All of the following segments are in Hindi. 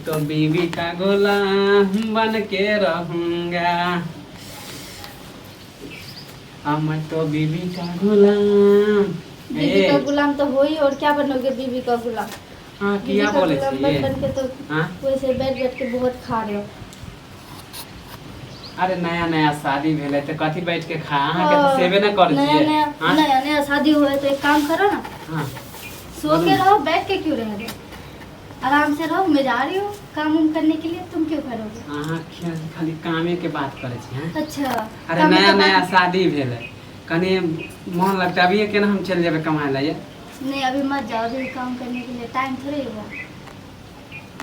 तो बीवी का गुलाम बन के रहूंगा। मैं तो बीवी का गुलाम। बीवी का गुलाम तो हो ही, और क्या बनोगे बीवी का गुलाम। हाँ बीवी क्या का बोले गुलाम ये? बन के तो हाँ? वैसे बैठ बैठ के बहुत खा रहे हो। अरे नया नया शादी भेले तो कथी बैठ के खा, अहाँ के तो सेवे ना कर नया छिए। नया हाँ? नया नया शादी हुआ है तो एक काम करो ना, हाँ सो के रहो, बैठ के क्यों रह रहे हो? आराम से रहो। मैं जा रही हूँ काम उम करने के लिए, तुम क्यों करोगे? अहाँ खाली कामे के बात करे छी। हैं? अच्छा अरे काम नया के नया बाद- शादी भेले कनी मन लगता है। अभी केना हम चल जाबे कमाए ला ये? नहीं अभी मत जाओ, अभी काम करने के लिए टाइम थोड़े हुआ।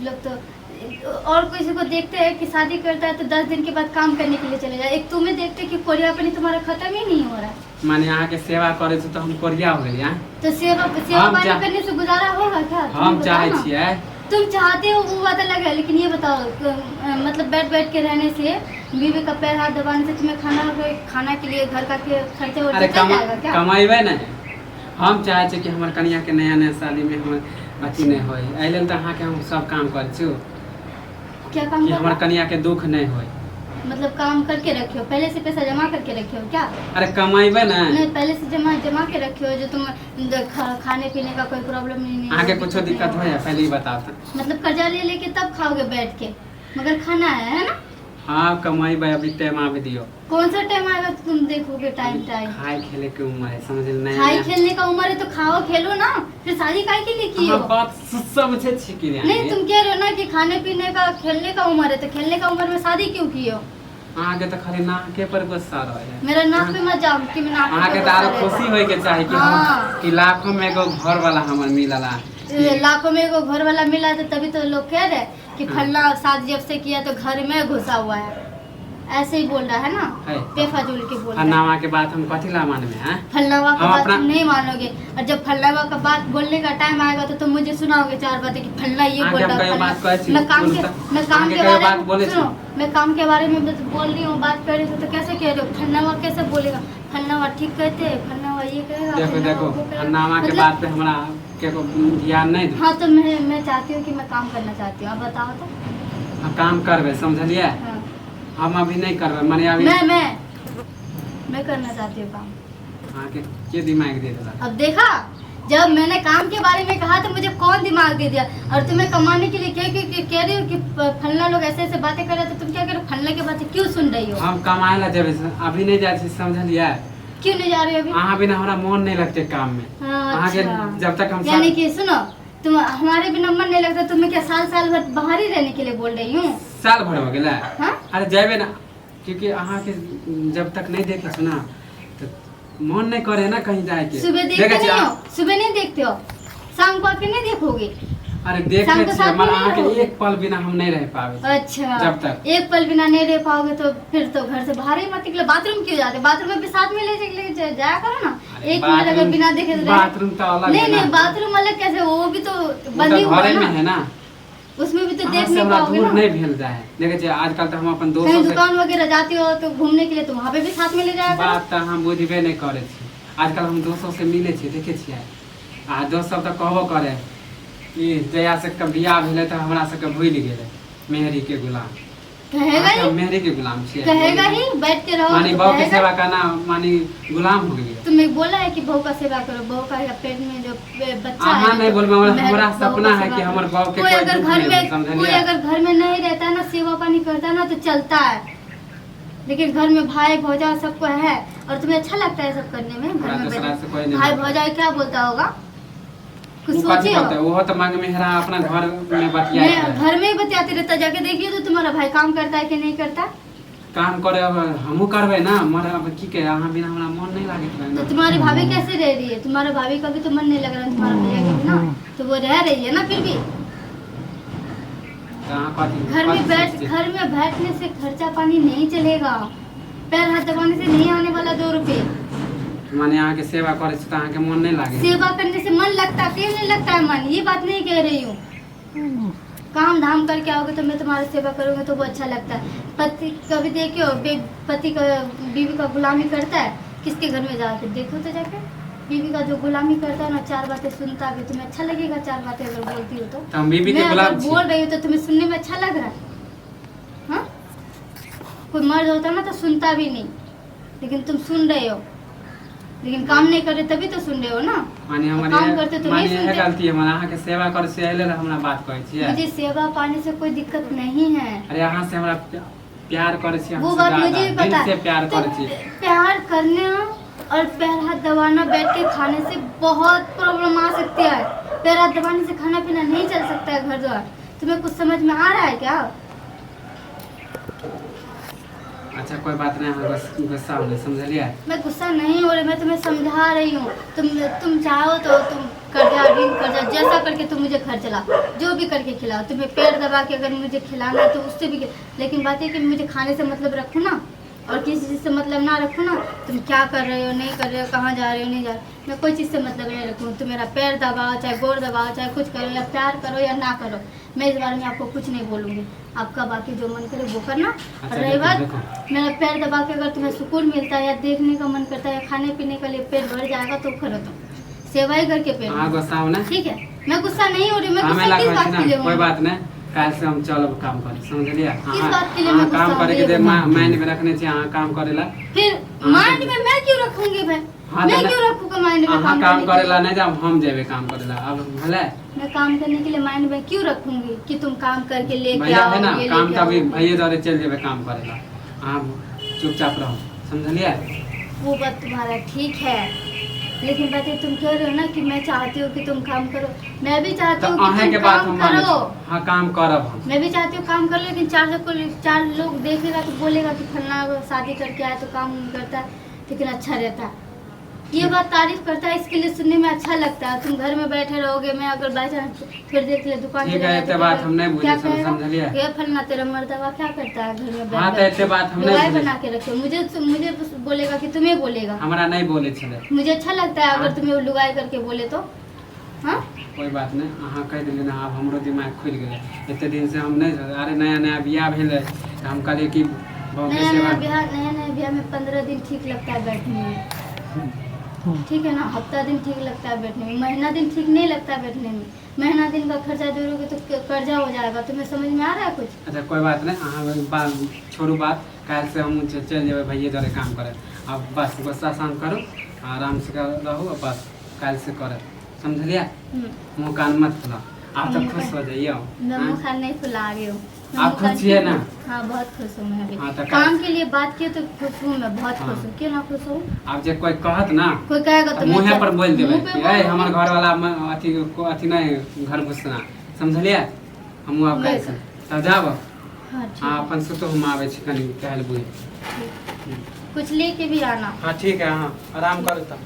लोग तो और किसी को देखते हैं कि शादी करता है तो 10 दिन के बाद काम करने के लिए चले जाए। एक तुम्हें देखते कि कोरियापनी तुम्हारा खत्म ही नहीं हो रहा है। माने अहाँ के सेवा करे से तो हम कोरिया हो गेली। हैं? तो सेवा पानी करने से गुजारा होगा क्या? हम चाहे छिए। तुम चाहते हो वो बात अलग है, लेकिन ये बताओ मतलब बैठ बैठ के रहने से, बीवी का पैर हाथ दबाने से तुम्हें खाना के लिए घर का खर्चा अरे चल जाएगा क्या? कमाइबे ना। हम चाहे छी कि हमर कनिया के नया नया शादी में हमर अथी नहीं होई। एहि लेल तो अहाँ के हम सब काम कर छी क्या काम कि कर हमर कनिया के दुख नहीं होई। मतलब काम करके रखे हो, पहले से पैसा जमा करके रखे हो क्या? अरे कमाइबे ना। नहीं पहले से जमा के रखे हो, जो तुम खाने पीने का कोई प्रॉब्लम नहीं अहाँ के कुछ दिक्कत हो या पहले ही बताओ तो। मतलब कर्जा ले लेके तब खाओगे बैठ के, मगर खाना है ना? हाँ कमाइबे, अभी टाइम आवे दियो। कौन सा टाइम आएगा तो तुम देखोगे? टाइम खाए खेले के उम्र है, समझ नहीं। खाई खेलने का उम्र है तो खाओ खेलो ना, फिर शादी काहे के लिए की हो? बात समझे छी कि नहीं तुम कह रहे हो ना कि खाने पीने का खेलने का उम्र है, तो खेलने का उम्र में शादी क्यों की हो? अहाँ के तो खाली नाक के पर गुस्सा रहे। मेरा नाक पे मत जाओ कि मैं नाक अहाँ के पे तो आरो गुस्सा खुशी रहता। होय के चाही कि हाँ। कि लाखों में एगो घर वाला हमर मिलला। लाखों में एगो घर वाला मिला तो तभी तो लोग कह रहे कि फल्ला शादी जब से किया तो घर में घुसा हुआ है, ऐसे ही बोल रहा है ना, बेफजूल के बोल रहा है। फलनावा के बात हम कथी ला मानबे? हैं? फल्लावा का हम बात अपना- तुम नहीं मानोगे, और जब फल्लावा का बात बोलने का टाइम आएगा तो तुम मुझे सुनाओगे 4 बातें कि फल्ला ये बोल रहा है। बात कहे छी मैं काम के बात बोले बारे में छी। सुनो, मैं काम के बारे में बोल रही हूँ, बात कर रही हूँ तो कैसे कह रहे हो? फल्लावा कैसे बोलेगा? फल्लावा ठीक कहते हैं, फल्लावा ये कहेगा, देखो फल्लावा देखो वो कहेगा। फलनावा के मतलब- बात पे हमरा के को ध्यान नहीं दो। हाँ तो मैं चाहती हूँ कि मैं काम करना चाहती हूँ, अब बताओ तो। हम काम करबे, समझलिए? हाँ। हम अभी नहीं करबे, माने अभी मैं करना चाहती हूँ काम। अहाँ के दिमाग दे देला? अब देखा, जब मैंने काम के बारे में कहा तो मुझे कौन दिमाग दे दिया, और तुम्हें कमाने के लिए कह रही हो कि फलना लोग ऐसे ऐसे बातें कर रहे तो तुम क्या करो? फलना की बातें क्यों सुन रही हो? हम कमाए ला जेबे, अभी नहीं जाए छी, समझलिए? क्यों नहीं जा रही हो अभी? अहाँ बिना हमरा मन नहीं लगते काम में। हाँ, अहाँ के अच्छा। जब तक हम यानी कि सुनो, तुम हमारे बिना मन नहीं लगता, तुम्हें क्या साल भर बाहर ही रहने के लिए बोल रही हूँ? साल भर हो गेला। हाँ? अरे जाबे ना, क्योंकि अहाँ के जब तक नहीं देखे सुना तो मन नहीं करे ना कहीं जाए के। सुबह देखते देखा छी नहीं हो? सुबह नहीं देखते हो, शाम को आके नहीं देखोगे? अरे शाम देखे को छी, साथ में मगर नहीं अहाँ के रहोगे? एक पल बिना हम नहीं रह पावे। अच्छा, जब तक एक पल बिना नहीं रह पाओगे तो फिर तो घर से बाहर ही मत निकलो। बाथरूम क्यों जाते? बाथरूम में भी साथ में ले जाया करो ना। एक मिनट अगर बिना देखे तो बाथरूम तो अलग नहीं है ना। नहीं, बाथरूम अलग कैसे? वो भी तो वो बंदी तो हुआ घरे में ना, है ना। उसमें भी तो अहाँ देख से नहीं हमरा पाओगे दूर ना। नहीं भेल जाए। देखे छी आजकल तो हम अपन कहीं दोस्तों से दुकान वगैरह जाती हो तो घूमने के लिए तो वहाँ पे भी साथ में ले जाया करो। बात तो हम बुझबे नहीं करे छी। आजकल हम दोस्तों से मिले छी, देखे छियै आ दोस्त सब तो कहबो करे कि जया से बियाह भेले तो हमरा सबके भूल गेले, मेहरी के गुलाम। कहेगा ही, मेहरी के गुलाम छियै। कहेगा ही, बैठ के रहो मानी तो बहू के कहेगा। सेवा करना मानी गुलाम हो गई। तुम्हें बोला है कि बहू का सेवा करो, बहू का या पेट में जो बच्चा अहाँ है नहीं तो बोलबे, हमरा बहू का सपना है सेवा कि करो। हमर बहू के कोई कोई अगर दुख घर नहीं में समझलिए? कोई अगर घर में नहीं रहता है ना, सेवा पानी करता है ना तो चलता है, लेकिन घर में भाई भौजा सबको है, और तुम्हें अच्छा लगता है सब करने में? घर में दूसरा से कोई बैठे नहीं भाई बोलता। भौजा क्या बोलता होगा? कुछ वो कथी सोचिए। बोलते? वो तो मांग मेहरा अपना घर में बतिया मैं घर में ही बतियाते रहता, जाके देखिए तो तुम्हारा भाई काम करता है कि नहीं करता? काम करे। अब हमहू करबे ना, मर अब की के अहाँ बिना हमरा मन नहीं लागत रहे तो ना। तुम्हारी भाभी कैसे रह रही है? तुम्हारा भाभी का भी तो मन नहीं लग रहा है तुम्हारा भैया के बिना, तो वो रह रही है ना फिर भी। तो अहाँ कथी घर में सोचते? घर में बैठने से खर्चा पानी नहीं चलेगा, पैर हाथ दबाने से नहीं आने वाला 2 रुपए। माने अहाँ के सेवा करे से तो अहाँ के मन नहीं लागे? सेवा करने से मन लगता, क्यों नहीं लगता है मन? ये बात नहीं कह रही हूँ। काम धाम करके आओगे तो मैं तुम्हारी सेवा करूँगी तो वो अच्छा लगता है। पति कभी देखियो पति का बीवी का गुलामी करता है, किसके घर में जाके देखो तो जाके। बीवी का जो गुलामी करता है ना, 4 बातें सुनता भी, तुम्हें अच्छा लगेगा 4 बातें अगर बोलती हो तो? हम बीवी के मैं गुलाम अगर छी। बोल रही हूँ तो तुम्हें सुनने में अच्छा लग रहा है? हाँ, कोई मर्द होता ना तो सुनता भी नहीं, लेकिन तुम सुन रहे हो, लेकिन काम नहीं कर रहे तभी तो सुन रहे हो ना। माने काम करते तो नहीं हमारी सुनते। गलती है, माने अहाँ के सेवा कर से अइले रह हमरा बात कहै छियै। मुझे सेवा पाने से कोई दिक्कत नहीं है, अरे अहाँ से हमरा प्यार करे छी, वो हमसे बात ज्यादा मुझे भी दिल पता से है। प्यार तो करे छी। प्यार करने और पैर हाथ दबाना बैठ के खाने से बहुत प्रॉब्लम आ सकती है। पैर हाथ दबाने से खाना पीना नहीं चल सकता है घर द्वार। तुम्हें कुछ समझ में आ रहा है क्या? अच्छा कोई बात नहीं, अहाँ गुस्सा होने समझलिए। मैं गुस्सा नहीं हो रही, मैं तुम्हें समझा रही हूँ। तुम चाहो तो तुम कर्जा ऋण कर्जा जैसा करके तुम मुझे घर चला, जो भी करके खिलाओ। तुम्हें पैर दबा के अगर मुझे खिलाना है तो उससे भी, लेकिन बात है कि मुझे खाने से मतलब रखो ना, और किसी चीज़ से मतलब ना रखो ना। तुम क्या कर रहे हो नहीं कर रहे हो, कहाँ जा रहे हो नहीं जा रहे हो, मैं कोई चीज़ से मतलब नहीं रखूँ। तुम मेरा पैर दबाओ, चाहे गोड़ दबाओ, चाहे कुछ करो, या प्यार करो या ना करो, मैं इस बारे में आपको कुछ नहीं बोलूँगी। आपका बाकी जो मन करे वो करना। और रही बात मेरा पैर दबा के अगर तुम्हें सुकून मिलता है या देखने का मन करता है या खाने पीने के लिए पेट भर जाएगा तो करो, तुम सेवा ही करके पेट हाँ गुस्सा हो ना, ठीक है। मैं गुस्सा नहीं हो रही, मैं हमें गुस्सा किस लगा बात के लिए ना, कोई हूँ? बात नहीं, काल से हम चलब काम करे समझलिए। बात के लिए हाँ मैं काम गुस्सा करे हो के रही दे हूँ? माइंड में रखने चाहिए, हाँ काम करेला। फिर माइंड में मैं क्यों रखूंगी भाई? हाँ, मैं तो क्यों रखूंगा माइंड में? अहाँ काम करेला नहीं जाब, हम जेबे काम करेला। अब भले मैं काम करने के लिए माइंड में क्यों रखूंगी कि तुम काम करके लेके भैया आओ, है ना ये काम लेके तभी आओ। भैया द्वारे चल जेबे काम करेला, अहाँ चुपचाप रहो समझलिए। वो बात तुम्हारा ठीक है, लेकिन बात ये तुम कह रहे हो ना कि मैं चाहती हूँ कि तुम काम करो। मैं भी चाहती तो हूँ अहे कि के तुम बात काम हम माने करो। छी। हाँ काम करब हम। मैं भी चाहती हूँ काम करो, लेकिन 4 लोग देखेगा तो बोलेगा कि फलना शादी करके आया तो काम करता है, लेकिन अच्छा रहता है। ये बात तारीफ करता है, इसके लिए सुनने में अच्छा लगता है। तुम घर में बैठे रहोगे, मैं अगर बाई चांस थोड़ी देर के लिए दुकान ठीक चले है, गए इतने तो बात हम नहीं क्या बुझे कहेगा? समझलिए। ये फलना तेरा मर्दवा क्या करता है घर में बैठ हाँ तो बैठ इतने के? बात हम नहीं लुगाई बुझे। बना के रखे, मुझे बोलेगा कि तुम्हें बोलेगा? हमरा नहीं बोले छले। मुझे अच्छा लगता है अगर हाँ। तुम्हें लुगाई करके बोले तो। हाँ, कोई बात नहीं, अहाँ कह दिली ना, अब हमरो दिमाग खुल गेलै। इतने दिन से हम नहीं, अरे नया नया बियाह भेलै तो हम कहलिए कि बहुत नया सेवा। नया ब्याह में 15 दिन ठीक लगता है बैठने में, ठीक है ना? हफ्ता दिन ठीक लगता है बैठने में, महीना दिन ठीक नहीं लगता है बैठने में। महीना दिन का खर्चा जोड़ोगे तो कर्जा हो जाएगा। तुम्हें समझ में आ रहा है कुछ? अच्छा कोई बात नहीं, अहाँ बात छोड़ू बात, काल से हम चल जेबै भैया द्वारे काम करे। अब बस गुस्सा शांत करू, आराम से रहू, और बस काल से करे समझलिए। मुँह कान मत खुला, आप तो खुश हो जाइए। मैं मुँह खान नहीं फुला रही हूँ। मैं आप मुँह खान खुश छिए ना? हाँ बहुत खुश हूँ मैं अभी। हाँ, तो काम के लिए बात किए तो खुश हूँ मैं, बहुत हाँ। खुश हूँ। क्यों ना खुश हूँ? आप जे कोई कहत ना, कोई कहेगा तो मैं मुँहे पर बोल देबै मुँह पे कि बोल ए हमर दूँगी। घर वाला अथी नहीं घर घुसना समझलिए। हमहूँ आब काल्हि से तब जाब। हाँ ठीक हाँ है। अपन सुतो, हम आबै छी कनि टहल बुझि। कुछ लेके भी आना। हाँ ठीक है, हाँ आराम करू तब।